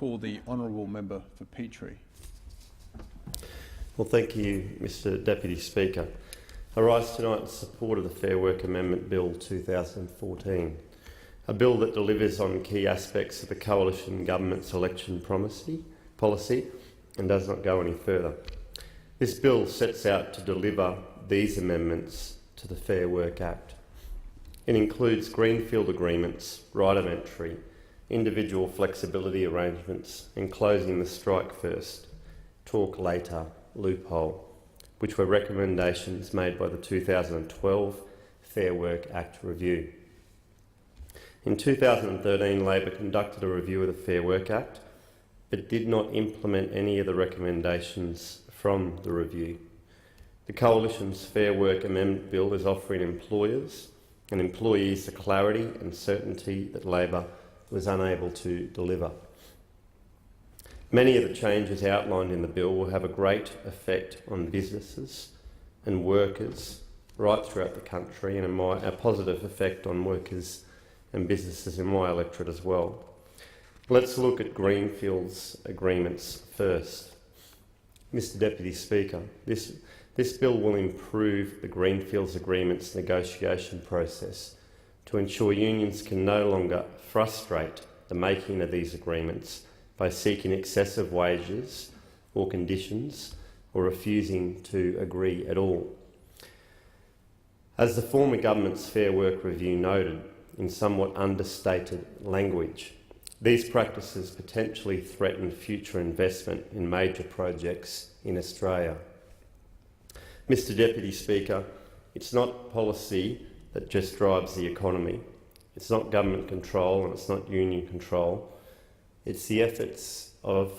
call the honourable member for Petrie. Well, thank you, Mr Deputy Speaker. I rise tonight in support of the Fair Work Amendment Bill 2014, a bill that delivers on key aspects of the Coalition Government's election policy and does not go any further. This bill sets out to deliver these amendments to the Fair Work Act. It includes Greenfield Agreements, right of entry, individual flexibility arrangements and closing the strike first, talk later loophole, which were recommendations made by the 2012 Fair Work Act review. In 2013, Labor conducted a review of the Fair Work Act, but did not implement any of the recommendations from the review. The Coalition's Fair Work Amendment Bill is offering employers and employees the clarity and certainty that Labor was unable to deliver. Many of the changes outlined in the bill will have a great effect on businesses and workers right throughout the country, and a positive effect on workers and businesses in my electorate as well. Let's look at Greenfield's agreements first. Mr Deputy Speaker, this bill will improve the Greenfields Agreements negotiation process to ensure unions can no longer frustrate the making of these agreements by seeking excessive wages or conditions or refusing to agree at all. As the former government's Fair Work Review noted in somewhat understated language, these practices potentially threaten future investment in major projects in Australia. Mr Deputy Speaker, it's not policy that just drives the economy. It's not government control and it's not union control. It's the efforts of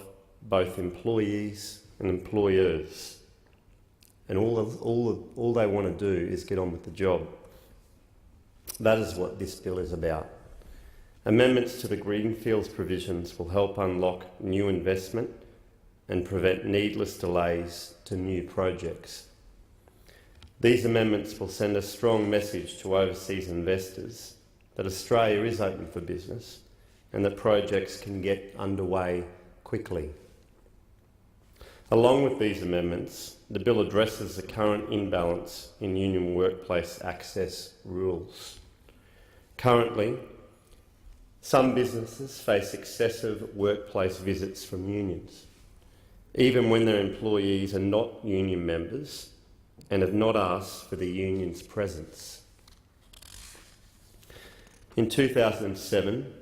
both employees and employers. And all they want to do is get on with the job. That is what this bill is about. Amendments to the Greenfields provisions will help unlock new investment and prevent needless delays to new projects. These amendments will send a strong message to overseas investors that Australia is open for business and that projects can get underway quickly. Along with these amendments, the bill addresses the current imbalance in union workplace access rules. Currently, some businesses face excessive workplace visits from unions, even when their employees are not union members and have not asked for the union's presence. In 2007,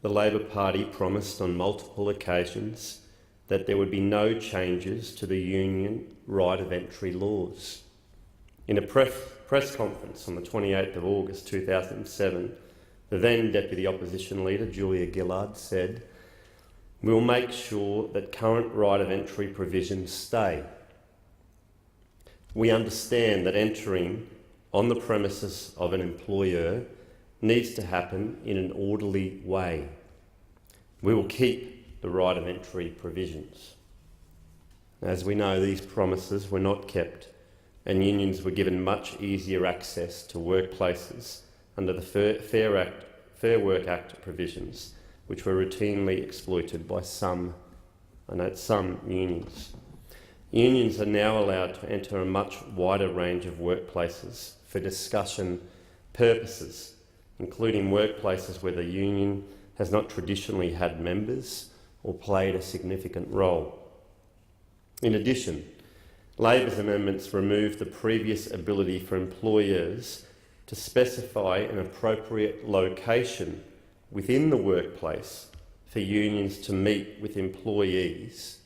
the Labor Party promised on multiple occasions that there would be no changes to the union right of entry laws. In a press conference on the 28th of August 2007, the then Deputy Opposition Leader, Julia Gillard, said, "We will make sure that current right of entry provisions stay. We understand that entering on the premises of an employer needs to happen in an orderly way. We will keep the right of entry provisions." As we know, these promises were not kept, and unions were given much easier access to workplaces under the Fair Work Act provisions, which were routinely exploited by some unions. Unions are now allowed to enter a much wider range of workplaces for discussion purposes, including workplaces where the union has not traditionally had members or played a significant role. In addition, Labor's amendments remove the previous ability for employers to specify an appropriate location within the workplace for unions to meet with employees,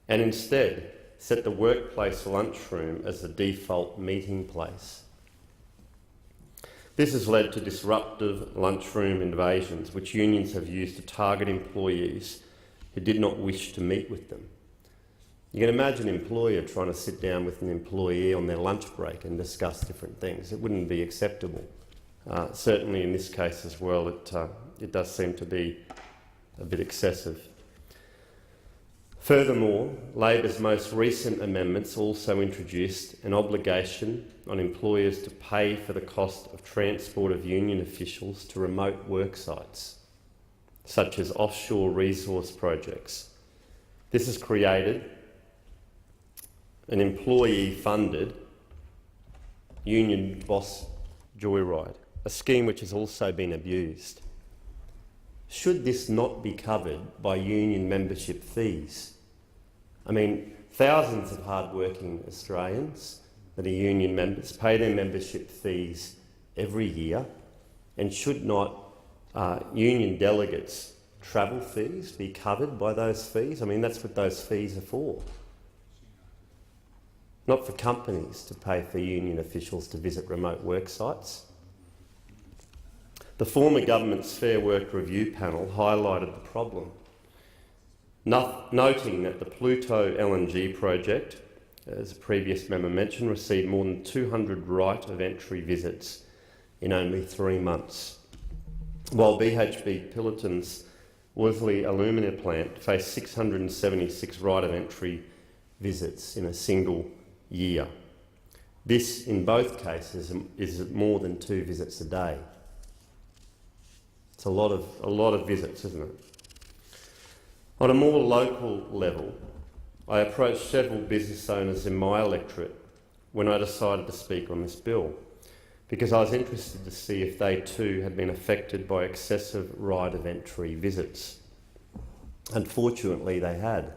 and instead set the workplace lunchroom as the default meeting place. This has led to disruptive lunchroom invasions, which unions have used to target employees who did not wish to meet with them. You can imagine an employer trying to sit down with an employee on their lunch break and discuss different things. It wouldn't be acceptable. Certainly in this case as well, it does seem to be a bit excessive. Furthermore, Labor's most recent amendments also introduced an obligation on employers to pay for the cost of transport of union officials to remote work sites. such as offshore resource projects. This has created an employee-funded union boss joyride, a scheme which has also been abused. Should this not be covered by union membership fees? I mean, thousands of hard-working Australians that are union members pay their membership fees every year, and should not union delegates' travel fees be covered by those fees? I mean, that's what those fees are for. Not for companies to pay for union officials to visit remote work sites. The former government's Fair Work Review panel highlighted the problem, noting that the Pluto LNG project, as a previous member mentioned, received more than 200 right of entry visits in only 3 months, while BHP Billiton's Worsley alumina plant faced 676 right of entry visits in a single year. This, in both cases, is more than 2 visits a day. It's a lot of visits, isn't it? On a more local level, I approached several business owners in my electorate when I decided to speak on this bill, because I was interested to see if they too had been affected by excessive right of entry visits. Unfortunately, they had.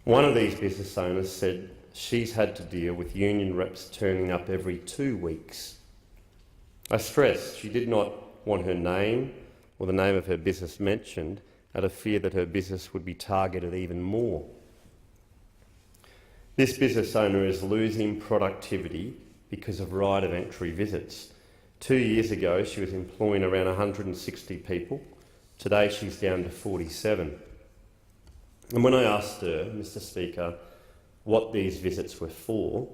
One of these business owners said she's had to deal with union reps turning up every 2 weeks. I stressed she did not want her name or the name of her business mentioned, out of fear that her business would be targeted even more. This business owner is losing productivity because of right of entry visits. 2 years ago, she was employing around 160 people. Today, she's down to 47. And when I asked her, Mr. Speaker, what these visits were for,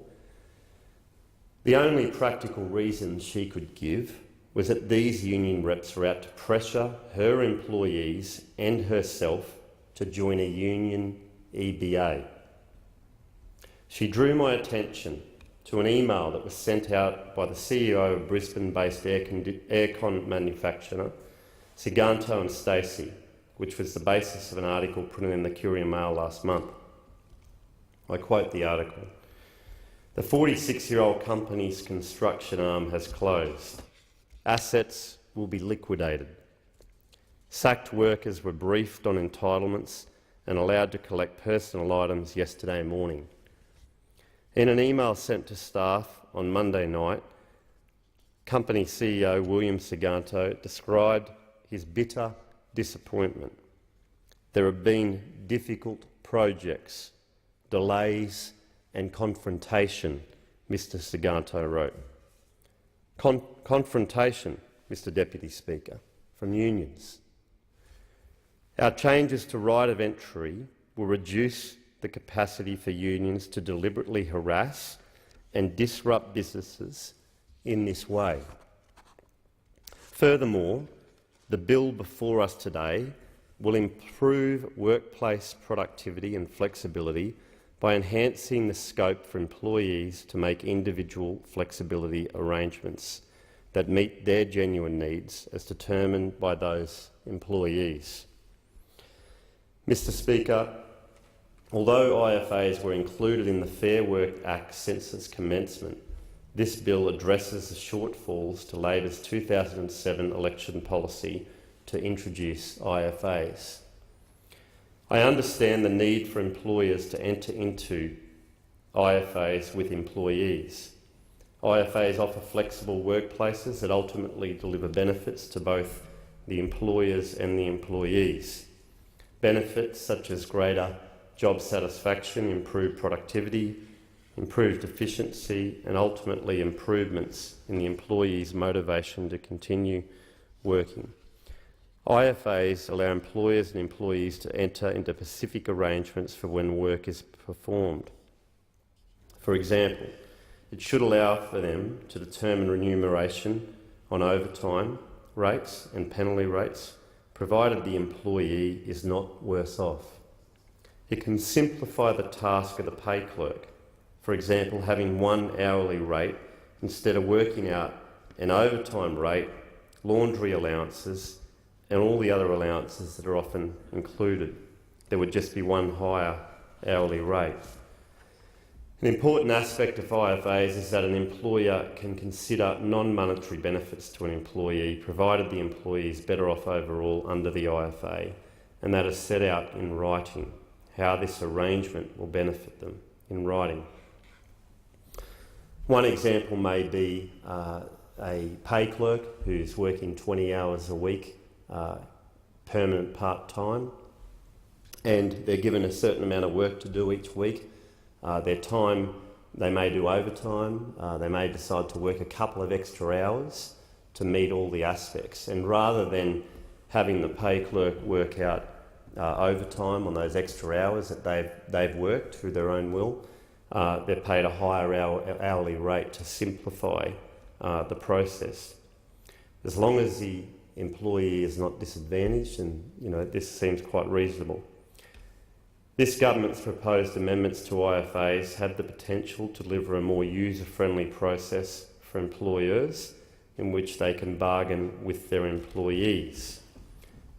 the only practical reason she could give was that these union reps were out to pressure her employees and herself to join a union EBA. She drew my attention to an email that was sent out by the CEO of Brisbane-based aircon manufacturer, Siganto and Stacey, which was the basis of an article printed in the Courier Mail last month. I quote the article. "The 46-year-old company's construction arm has closed. Assets will be liquidated. Sacked workers were briefed on entitlements and allowed to collect personal items yesterday morning. In an email sent to staff on Monday night, company CEO William Siganto described his bitter disappointment. There have been difficult projects, delays and confrontation, Mr. Siganto wrote. Confrontation, Mr. Deputy Speaker, from unions. Our changes to right of entry will reduce the capacity for unions to deliberately harass and disrupt businesses in this way. Furthermore, the bill before us today will improve workplace productivity and flexibility by enhancing the scope for employees to make individual flexibility arrangements that meet their genuine needs as determined by those employees." Mr. Speaker, although IFAs were included in the Fair Work Act since its commencement, this bill addresses the shortfalls to Labor's 2007 election policy to introduce IFAs. I understand the need for employers to enter into IFAs with employees. IFAs offer flexible workplaces that ultimately deliver benefits to both the employers and the employees. Benefits such as greater job satisfaction, improved productivity, improved efficiency, and ultimately improvements in the employee's motivation to continue working. IFAs allow employers and employees to enter into specific arrangements for when work is performed. For example, it should allow for them to determine remuneration on overtime rates and penalty rates, provided the employee is not worse off. It can simplify the task of the pay clerk, for example, having one hourly rate instead of working out an overtime rate, laundry allowances and all the other allowances that are often included. There would just be one higher hourly rate. An important aspect of IFAs is that an employer can consider non-monetary benefits to an employee, provided the employee is better off overall under the IFA, and that is set out in writing, how this arrangement will benefit them in writing. One example may be a pay clerk who's working 20 hours a week, permanent part-time, and they're given a certain amount of work to do each week. Their time, they may do overtime, they may decide to work a couple of extra hours to meet all the aspects. And rather than having the pay clerk work out overtime on those extra hours that they've worked through their own will, they're paid a higher hourly rate to simplify the process. As long as the employee is not disadvantaged, and this seems quite reasonable. This government's proposed amendments to IFAs have the potential to deliver a more user-friendly process for employers in which they can bargain with their employees.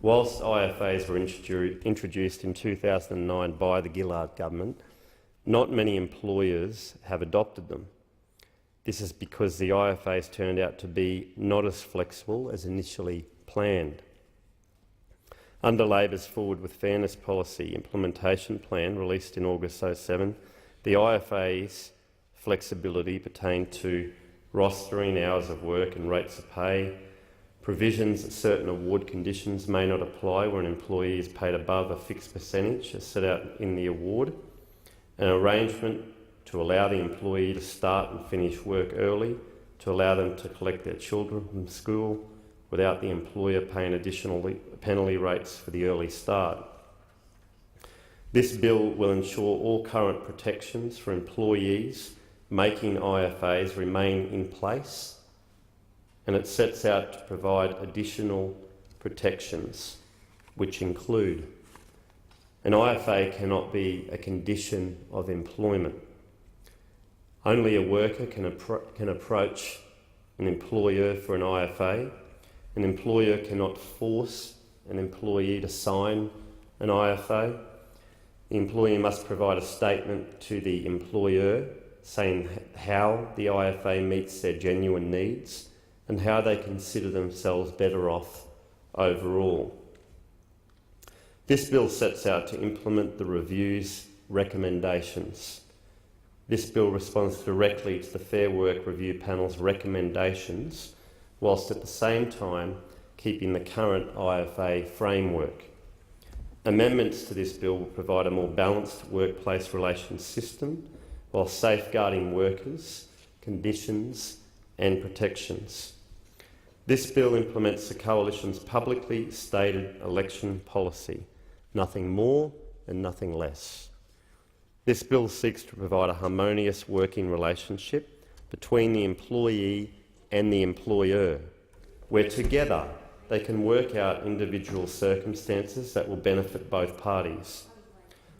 Whilst IFAs were introduced in 2009 by the Gillard government, not many employers have adopted them. This is because the IFAs turned out to be not as flexible as initially planned. Under Labor's Forward with Fairness Policy Implementation Plan, released in August 2007, the IFA's flexibility pertained to rostering, hours of work and rates of pay, provisions that certain award conditions may not apply where an employee is paid above a fixed percentage as set out in the award, an arrangement to allow the employee to start and finish work early, to allow them to collect their children from school without the employer paying additional penalty rates for the early start. This bill will ensure all current protections for employees making IFAs remain in place, and it sets out to provide additional protections, which include: an IFA cannot be a condition of employment. Only a worker can approach an employer for an IFA. An employer cannot force an employee to sign an IFA. The employee must provide a statement to the employer saying how the IFA meets their genuine needs and how they consider themselves better off overall. This bill sets out to implement the review's recommendations. This bill responds directly to the Fair Work Review Panel's recommendations, whilst at the same time keeping the current IFA framework. Amendments to this bill will provide a more balanced workplace relations system while safeguarding workers, conditions and protections. This bill implements the Coalition's publicly stated election policy, nothing more and nothing less. This bill seeks to provide a harmonious working relationship between the employee and the employer, where together they can work out individual circumstances that will benefit both parties.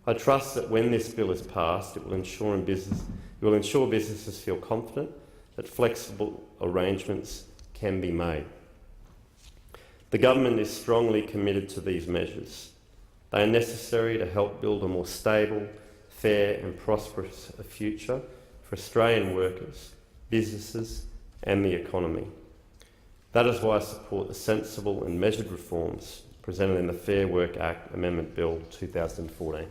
I trust that when this bill is passed, it will ensure businesses feel confident that flexible arrangements can be made. The government is strongly committed to these measures. They are necessary to help build a more stable, fair and prosperous future for Australian workers, businesses and the economy. That is why I support the sensible and measured reforms presented in the Fair Work Act Amendment Bill 2014.